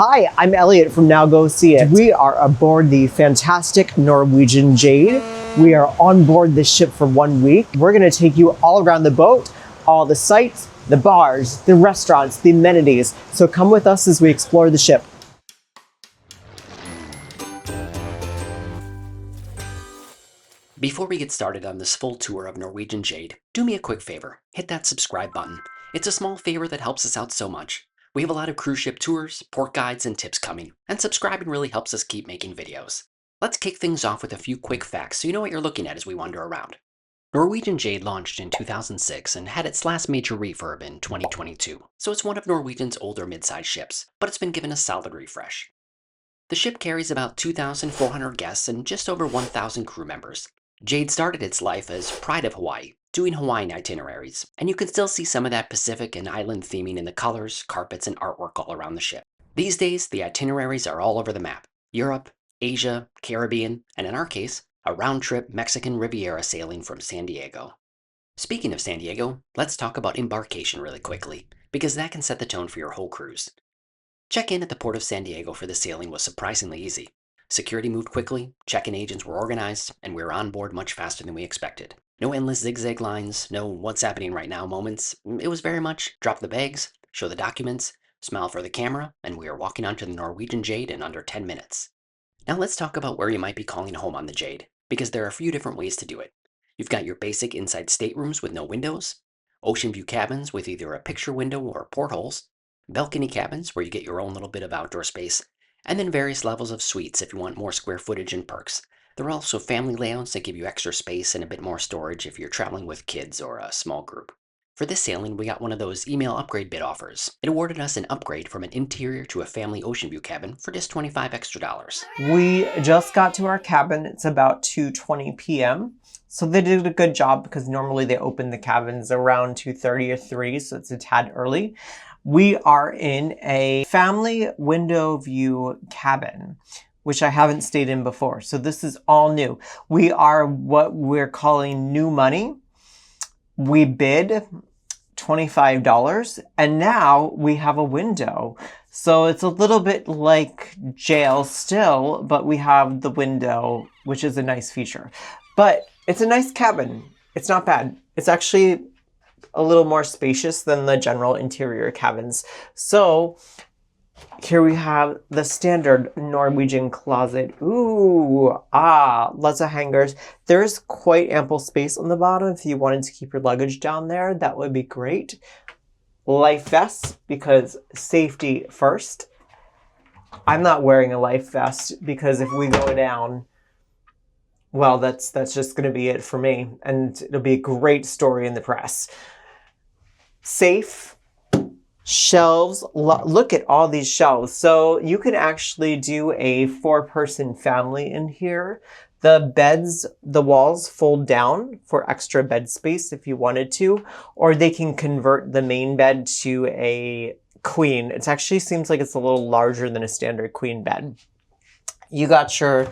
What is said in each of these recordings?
Hi, I'm Elliot from Now Go See It. We are aboard the fantastic Norwegian Jade. We are on board this ship for 1 week. We're gonna take you all around the boat, all the sights, the bars, the restaurants, the amenities. So come with us as we explore the ship. Before we get started on this full tour of Norwegian Jade, do me a quick favor. Hit that subscribe button. It's a small favor that helps us out so much. We have a lot of cruise ship tours, port guides, and tips coming, and subscribing really helps us keep making videos. Let's kick things off with a few quick facts so you know what you're looking at as we wander around. Norwegian Jade launched in 2006 and had its last major refurb in 2022, so it's one of Norwegian's older mid-sized ships, but it's been given a solid refresh. The ship carries about 2,400 guests and just over 1,000 crew members. Jade started its life as Pride of Hawaii, doing Hawaiian itineraries, and you can still see some of that Pacific and island theming in the colors, carpets, and artwork all around the ship. These days, the itineraries are all over the map: Europe, Asia, Caribbean, and in our case, a round-trip Mexican Riviera sailing from San Diego. Speaking of San Diego, let's talk about embarkation really quickly, because that can set the tone for your whole cruise. Check-in at the port of San Diego for the sailing was surprisingly easy. Security moved quickly, check-in agents were organized, and we were on board much faster than we expected. No endless zigzag lines, no what's happening right now moments. It was very much drop the bags, show the documents, smile for the camera, and we are walking onto the Norwegian Jade in under 10 minutes. Now let's talk about where you might be calling home on the Jade, because there are a few different ways to do it. You've got your basic inside staterooms with no windows, ocean view cabins with either a picture window or portholes, balcony cabins where you get your own little bit of outdoor space, and then various levels of suites if you want more square footage and perks. There are also family layouts that give you extra space and a bit more storage if you're traveling with kids or a small group. For this sailing, we got one of those email upgrade bid offers. It awarded us an upgrade from an interior to a family ocean view cabin for just $25 extra. We just got to our cabin. It's about 2:20 p.m. So they did a good job because normally they open the cabins around 2:30 or 3, so it's a tad early. We are in a family window view cabin, which I haven't stayed in before. So this is all new. We are what we're calling new money. We bid $25 and now we have a window. So it's a little bit like jail still, but we have the window, which is a nice feature. But it's a nice cabin. It's not bad. It's actually a little more spacious than the general interior cabins. So here we have the standard Norwegian closet. Ooh, lots of hangers. There's quite ample space on the bottom. If you wanted to keep your luggage down there, that would be great. Life vests, because safety first. I'm not wearing a life vest because if we go down, well, that's just going to be it for me. And it'll be a great story in the press. Safe. Shelves. Look at all these shelves. So you can actually do a 4-person family in here. The beds, the walls fold down for extra bed space if you wanted to, or they can convert the main bed to a queen. It actually seems like it's a little larger than a standard queen bed. You got your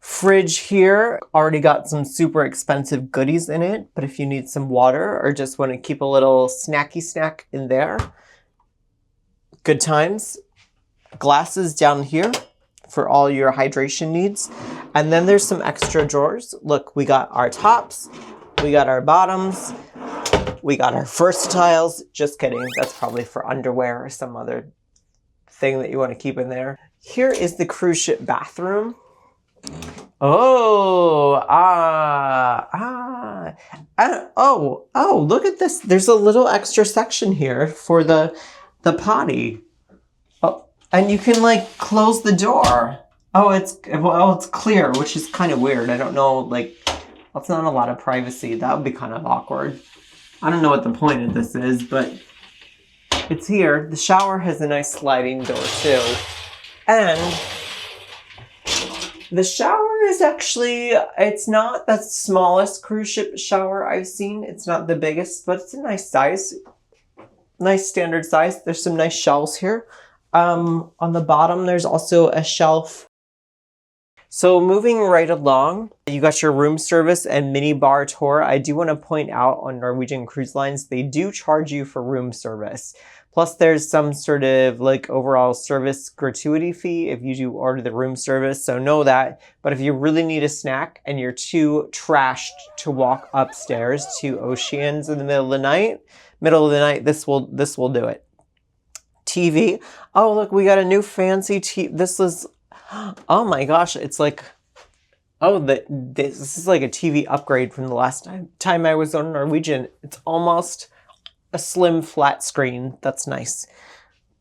fridge here. Already got some super expensive goodies in it, but if you need some water or just want to keep a little snacky snack in there, good times. Glasses down here for all your hydration needs. And then there's some extra drawers. Look, we got our tops, we got our bottoms, we got our versatiles. Just kidding. That's probably for underwear or some other thing that you want to keep in there. Here is the cruise ship bathroom. Oh, look at this. There's a little extra section here for the potty. Oh, and you can like close the door. Oh, it's clear, which is kind of weird. I don't know, like, that's not a lot of privacy. That would be kind of awkward. I don't know what the point of this is, but it's here. The shower has a nice sliding door too. And the shower is actually, it's not the smallest cruise ship shower I've seen. It's not the biggest, but it's a nice size. Nice standard size. There's some nice shelves here. On the bottom, there's also a shelf. So moving right along, you got your room service and mini bar tour. I do want to point out on Norwegian Cruise Lines, they do charge you for room service. Plus, there's some sort of like overall service gratuity fee if you do order the room service, so know that. But if you really need a snack and you're too trashed to walk upstairs to Oceans in the middle of the night, this will do it. TV. Oh, look, we got a new fancy TV. This is, oh my gosh, it's like, oh, this is like a TV upgrade from the last time I was on Norwegian. It's almost a slim flat screen. That's nice.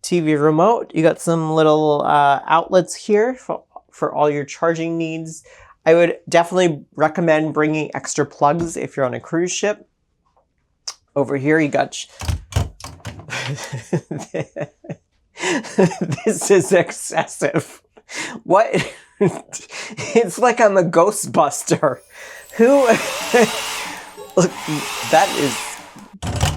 TV remote. You got some little outlets here for all your charging needs. I would definitely recommend bringing extra plugs if you're on a cruise ship. Over here you got... This is excessive. What? It's like I'm a Ghostbuster. Who? Look, that is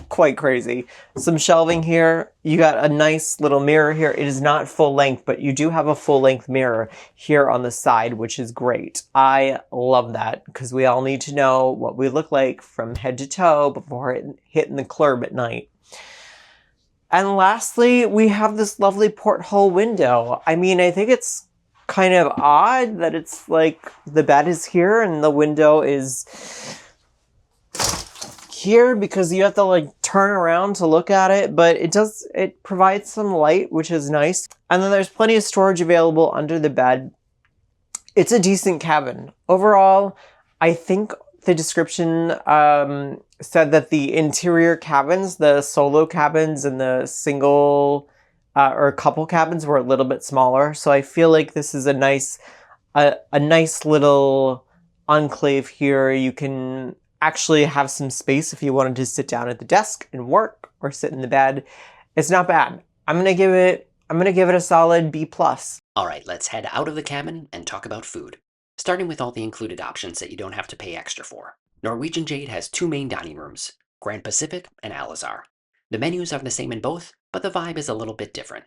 quite crazy. Some shelving here. You got a nice little mirror here. It is not full length, but you do have a full length mirror here on the side, which is great. I love that because we all need to know what we look like from head to toe before hitting the club at night. And lastly, we have this lovely porthole window. I mean, I think it's kind of odd that it's like the bed is here and the window is here because you have to like turn around to look at it, but it provides some light, which is nice. And then there's plenty of storage available under the bed. It's a decent cabin. Overall, I think the description said that the interior cabins, the solo cabins and the single or couple cabins were a little bit smaller. So I feel like this is a nice little enclave here. You can actually have some space if you wanted to sit down at the desk and work or sit in the bed. It's not bad. I'm gonna give it a solid B+. All right, let's head out of the cabin and talk about food. Starting with all the included options that you don't have to pay extra for. Norwegian Jade has 2 main dining rooms, Grand Pacific and Alizar. The menus are the same in both, but the vibe is a little bit different.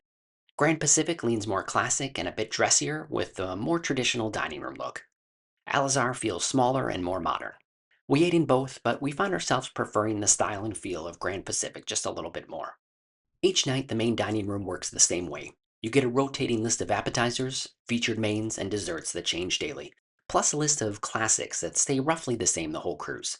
Grand Pacific leans more classic and a bit dressier with a more traditional dining room look. Alizar feels smaller and more modern. We ate in both, but we found ourselves preferring the style and feel of Grand Pacific just a little bit more. Each night, the main dining room works the same way. You get a rotating list of appetizers, featured mains, and desserts that change daily, plus a list of classics that stay roughly the same the whole cruise.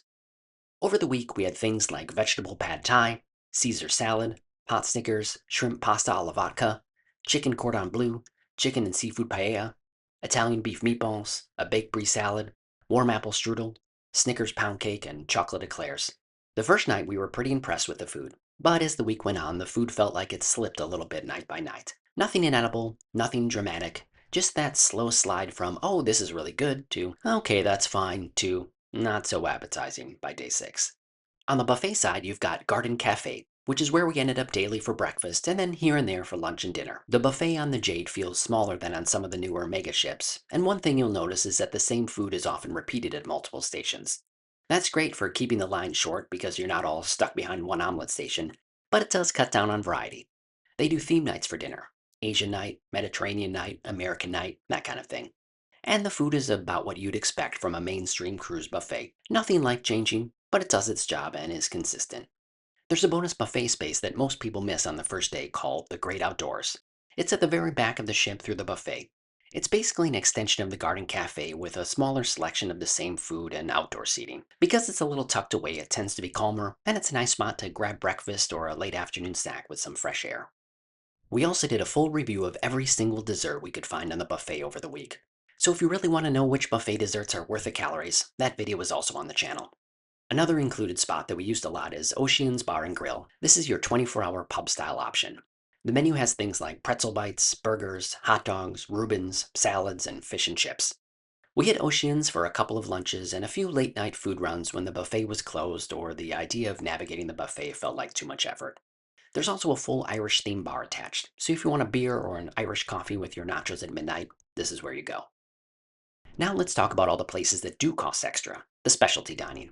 Over the week, we had things like vegetable pad thai, Caesar salad, pot stickers, shrimp pasta alla vodka, chicken cordon bleu, chicken and seafood paella, Italian beef meatballs, a baked brie salad, warm apple strudel, Snickers pound cake, and chocolate eclairs. The first night, we were pretty impressed with the food, but as the week went on, the food felt like it slipped a little bit night by night. Nothing inedible, nothing dramatic, just that slow slide from, oh, this is really good, to, okay, that's fine, to, not so appetizing by day 6. On the buffet side, you've got Garden Cafe, which is where we ended up daily for breakfast and then here and there for lunch and dinner. The buffet on the Jade feels smaller than on some of the newer mega ships, and one thing you'll notice is that the same food is often repeated at multiple stations. That's great for keeping the line short because you're not all stuck behind one omelet station, but it does cut down on variety. They do theme nights for dinner. Asian night, Mediterranean night, American night, that kind of thing. And the food is about what you'd expect from a mainstream cruise buffet. Nothing life-changing, but it does its job and is consistent. There's a bonus buffet space that most people miss on the first day called the Great Outdoors. It's at the very back of the ship through the buffet. It's basically an extension of the Garden Cafe with a smaller selection of the same food and outdoor seating. Because it's a little tucked away, it tends to be calmer, and it's a nice spot to grab breakfast or a late afternoon snack with some fresh air. We also did a full review of every single dessert we could find on the buffet over the week. So if you really want to know which buffet desserts are worth the calories, that video is also on the channel. Another included spot that we used a lot is Ocean's Bar and Grill. This is your 24-hour pub-style option. The menu has things like pretzel bites, burgers, hot dogs, Reubens, salads, and fish and chips. We hit Ocean's for a couple of lunches and a few late-night food runs when the buffet was closed or the idea of navigating the buffet felt like too much effort. There's also a full Irish-themed bar attached, so if you want a beer or an Irish coffee with your nachos at midnight, this is where you go. Now let's talk about all the places that do cost extra, the specialty dining.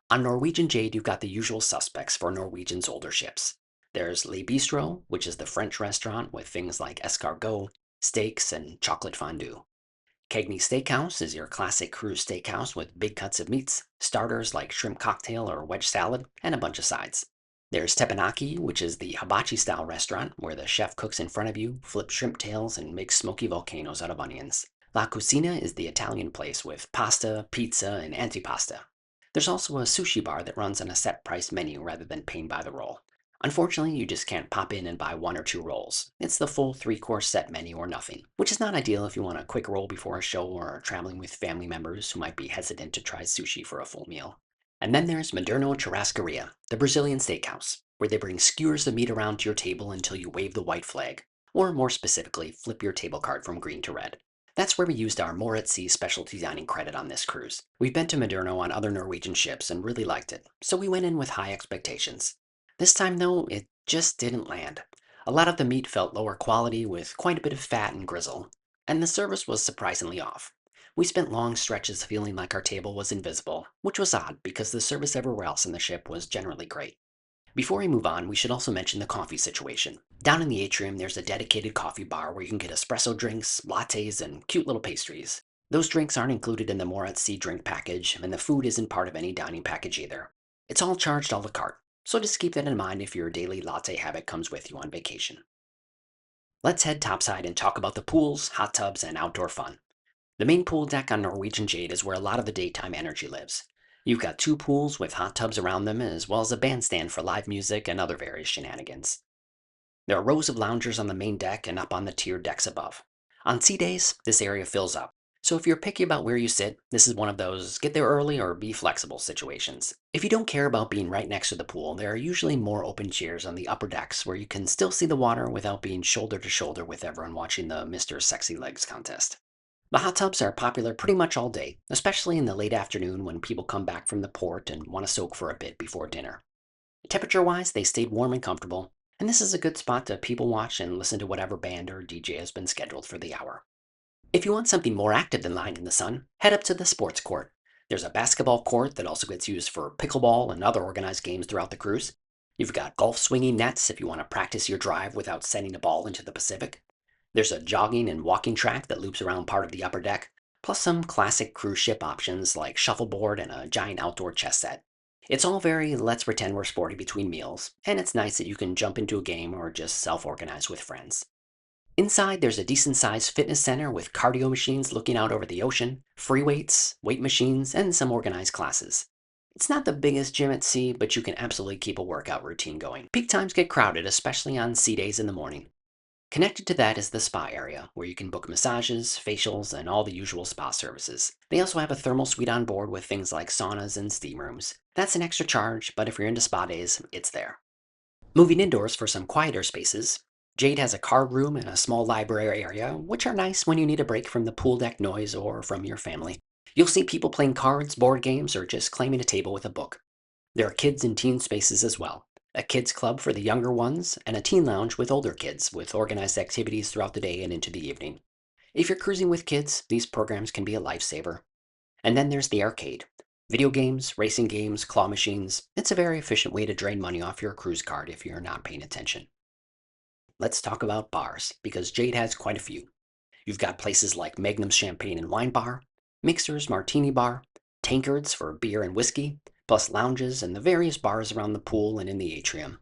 On Norwegian Jade, you've got the usual suspects for Norwegian's older ships. There's Le Bistro, which is the French restaurant with things like escargot, steaks, and chocolate fondue. Cagney Steakhouse is your classic cruise steakhouse with big cuts of meats, starters like shrimp cocktail or wedge salad, and a bunch of sides. There's teppanyaki, which is the hibachi-style restaurant where the chef cooks in front of you, flips shrimp tails, and makes smoky volcanoes out of onions. La Cucina is the Italian place with pasta, pizza, and antipasta. There's also a sushi bar that runs on a set price menu rather than paying by the roll. Unfortunately, you just can't pop in and buy one or two rolls. It's the full three-course set menu or nothing, which is not ideal if you want a quick roll before a show or are traveling with family members who might be hesitant to try sushi for a full meal. And then there's Moderno Churrascaria, the Brazilian steakhouse, where they bring skewers of meat around to your table until you wave the white flag, or more specifically, flip your table card from green to red. That's where we used our More at Sea specialty dining credit on this cruise. We've been to Moderno on other Norwegian ships and really liked it, so we went in with high expectations. This time, though, it just didn't land. A lot of the meat felt lower quality with quite a bit of fat and grizzle, and the service was surprisingly off. We spent long stretches feeling like our table was invisible, which was odd because the service everywhere else in the ship was generally great. Before we move on, we should also mention the coffee situation. Down in the atrium, there's a dedicated coffee bar where you can get espresso drinks, lattes, and cute little pastries. Those drinks aren't included in the More at Sea drink package, and the food isn't part of any dining package either. It's all charged a la carte, so just keep that in mind if your daily latte habit comes with you on vacation. Let's head topside and talk about the pools, hot tubs, and outdoor fun. The main pool deck on Norwegian Jade is where a lot of the daytime energy lives. You've got two pools with hot tubs around them, as well as a bandstand for live music and other various shenanigans. There are rows of loungers on the main deck and up on the tiered decks above. On sea days, this area fills up. So if you're picky about where you sit, this is one of those get there early or be flexible situations. If you don't care about being right next to the pool, there are usually more open chairs on the upper decks where you can still see the water without being shoulder to shoulder with everyone watching the Mr. Sexy Legs contest. The hot tubs are popular pretty much all day, especially in the late afternoon when people come back from the port and want to soak for a bit before dinner. Temperature-wise, they stayed warm and comfortable, and this is a good spot to people watch and listen to whatever band or DJ has been scheduled for the hour. If you want something more active than lying in the sun, head up to the sports court. There's a basketball court that also gets used for pickleball and other organized games throughout the cruise. You've got golf swinging nets if you want to practice your drive without sending a ball into the Pacific. There's a jogging and walking track that loops around part of the upper deck, plus some classic cruise ship options like shuffleboard and a giant outdoor chess set. It's all very let's pretend we're sporty between meals, and it's nice that you can jump into a game or just self-organize with friends. Inside, there's a decent-sized fitness center with cardio machines looking out over the ocean, free weights, weight machines, and some organized classes. It's not the biggest gym at sea, but you can absolutely keep a workout routine going. Peak times get crowded, especially on sea days in the morning. Connected to that is the spa area, where you can book massages, facials, and all the usual spa services. They also have a thermal suite on board with things like saunas and steam rooms. That's an extra charge, but if you're into spa days, it's there. Moving indoors for some quieter spaces, Jade has a card room and a small library area, which are nice when you need a break from the pool deck noise or from your family. You'll see people playing cards, board games, or just claiming a table with a book. There are kids and teen spaces as well. A kids club for the younger ones, and a teen lounge with older kids, with organized activities throughout the day and into the evening. If you're cruising with kids, these programs can be a lifesaver. And then there's the arcade. Video games, racing games, claw machines. It's a very efficient way to drain money off your cruise card if you're not paying attention. Let's talk about bars, because Jade has quite a few. You've got places like Magnum's Champagne and Wine Bar, Mixer's Martini Bar, tankards for beer and whiskey, plus lounges and the various bars around the pool and in the atrium.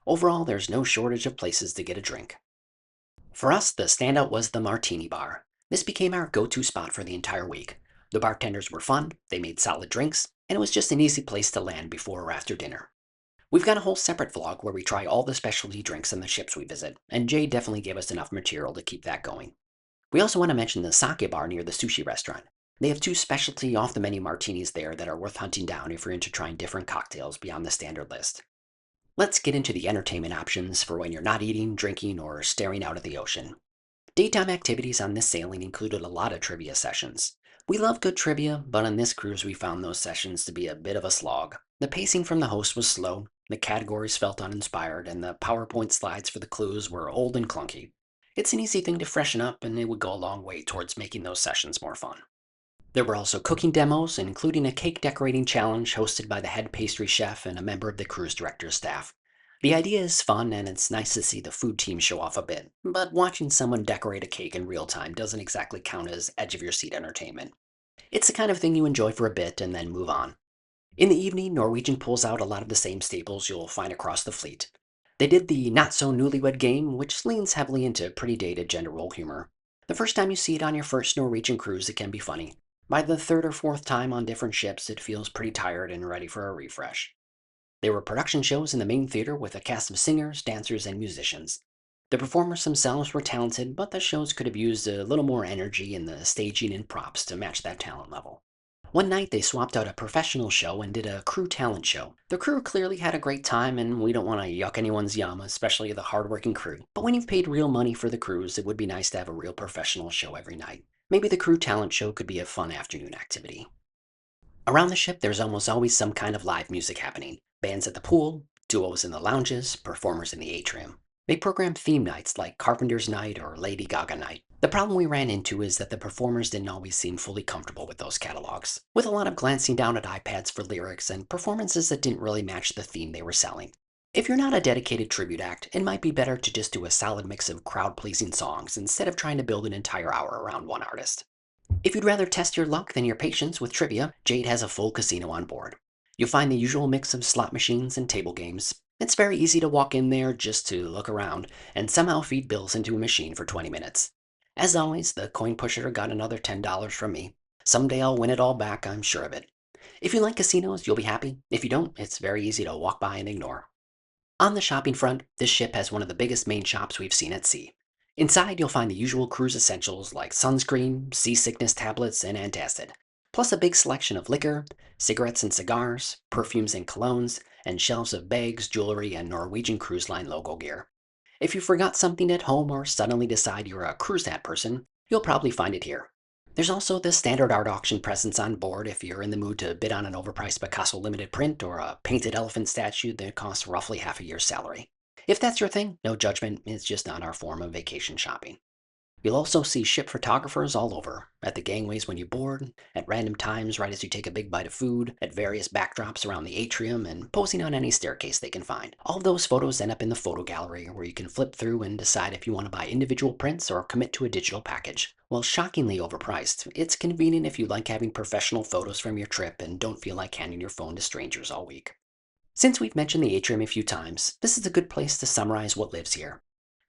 Overall, there's no shortage of places to get a drink. For us, the standout was the Martini Bar. This became our go-to spot for the entire week. The bartenders were fun, they made solid drinks, and it was just an easy place to land before or after dinner. We've got a whole separate vlog where we try all the specialty drinks on the ships we visit, and Jay definitely gave us enough material to keep that going. We also want to mention the sake bar near the sushi restaurant. They have two specialty off-the-menu martinis there that are worth hunting down if you're into trying different cocktails beyond the standard list. Let's get into the entertainment options for when you're not eating, drinking, or staring out at the ocean. Daytime activities on this sailing included a lot of trivia sessions. We love good trivia, but on this cruise we found those sessions to be a bit of a slog. The pacing from the host was slow, the categories felt uninspired, and the PowerPoint slides for the clues were old and clunky. It's an easy thing to freshen up, and it would go a long way towards making those sessions more fun. There were also cooking demos, including a cake decorating challenge hosted by the head pastry chef and a member of the cruise director's staff. The idea is fun, and it's nice to see the food team show off a bit, but watching someone decorate a cake in real time doesn't exactly count as edge-of-your-seat entertainment. It's the kind of thing you enjoy for a bit and then move on. In the evening, Norwegian pulls out a lot of the same staples you'll find across the fleet. They did the not-so-newlywed game, which leans heavily into pretty dated gender role humor. The first time you see it on your first Norwegian cruise, it can be funny. By the third or fourth time on different ships, it feels pretty tired and ready for a refresh. There were production shows in the main theater with a cast of singers, dancers, and musicians. The performers themselves were talented, but the shows could have used a little more energy in the staging and props to match that talent level. One night they swapped out a professional show and did a crew talent show. The crew clearly had a great time, and we don't want to yuck anyone's yum, especially the hardworking crew. But when you've paid real money for the cruise, it would be nice to have a real professional show every night. Maybe the crew talent show could be a fun afternoon activity. Around the ship, there's almost always some kind of live music happening. Bands at the pool, duos in the lounges, performers in the atrium. They program theme nights like Carpenter's Night or Lady Gaga Night. The problem we ran into is that the performers didn't always seem fully comfortable with those catalogs, with a lot of glancing down at iPads for lyrics and performances that didn't really match the theme they were selling. If you're not a dedicated tribute act, it might be better to just do a solid mix of crowd-pleasing songs instead of trying to build an entire hour around one artist. If you'd rather test your luck than your patience with trivia, Jade has a full casino on board. You'll find the usual mix of slot machines and table games. It's very easy to walk in there just to look around and somehow feed bills into a machine for 20 minutes. As always, the coin pusher got another $10 from me. Someday I'll win it all back, I'm sure of it. If you like casinos, you'll be happy. If you don't, it's very easy to walk by and ignore. On the shopping front, this ship has one of the biggest main shops we've seen at sea. Inside, you'll find the usual cruise essentials like sunscreen, seasickness tablets, and antacid, plus a big selection of liquor, cigarettes and cigars, perfumes and colognes, and shelves of bags, jewelry, and Norwegian Cruise Line logo gear. If you forgot something at home or suddenly decide you're a cruise hat person, you'll probably find it here. There's also the standard art auction presents on board if you're in the mood to bid on an overpriced Picasso limited print or a painted elephant statue that costs roughly half a year's salary. If that's your thing, no judgment, it's just not our form of vacation shopping. You'll also see ship photographers all over, at the gangways when you board, at random times right as you take a big bite of food, at various backdrops around the atrium, and posing on any staircase they can find. All of those photos end up in the photo gallery, where you can flip through and decide if you want to buy individual prints or commit to a digital package. While shockingly overpriced, it's convenient if you like having professional photos from your trip and don't feel like handing your phone to strangers all week. Since we've mentioned the atrium a few times, this is a good place to summarize what lives here.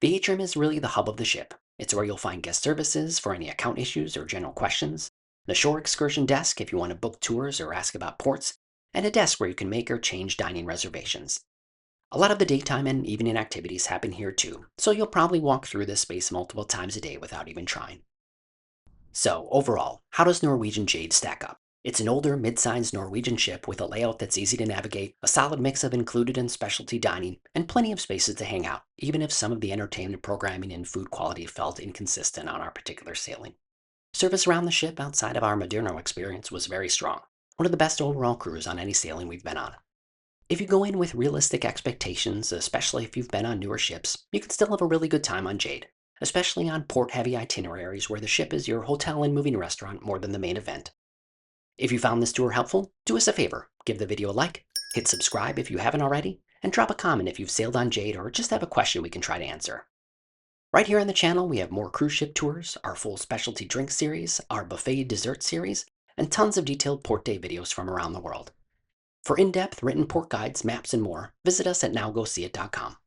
The atrium is really the hub of the ship. It's where you'll find guest services for any account issues or general questions, the shore excursion desk if you want to book tours or ask about ports, and a desk where you can make or change dining reservations. A lot of the daytime and evening activities happen here too, so you'll probably walk through this space multiple times a day without even trying. So, overall, how does Norwegian Jade stack up? It's an older, mid-sized Norwegian ship with a layout that's easy to navigate, a solid mix of included and specialty dining, and plenty of spaces to hang out, even if some of the entertainment programming and food quality felt inconsistent on our particular sailing. Service around the ship outside of our Maderno experience was very strong, one of the best overall crews on any sailing we've been on. If you go in with realistic expectations, especially if you've been on newer ships, you can still have a really good time on Jade, especially on port-heavy itineraries where the ship is your hotel and moving restaurant more than the main event. If you found this tour helpful, do us a favor, give the video a like, hit subscribe if you haven't already, and drop a comment if you've sailed on Jade or just have a question we can try to answer. Right here on the channel, we have more cruise ship tours, our full specialty drink series, our buffet dessert series, and tons of detailed port day videos from around the world. For in-depth written port guides, maps, and more, visit us at nowgoseeit.com.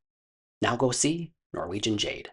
Now go see Norwegian Jade.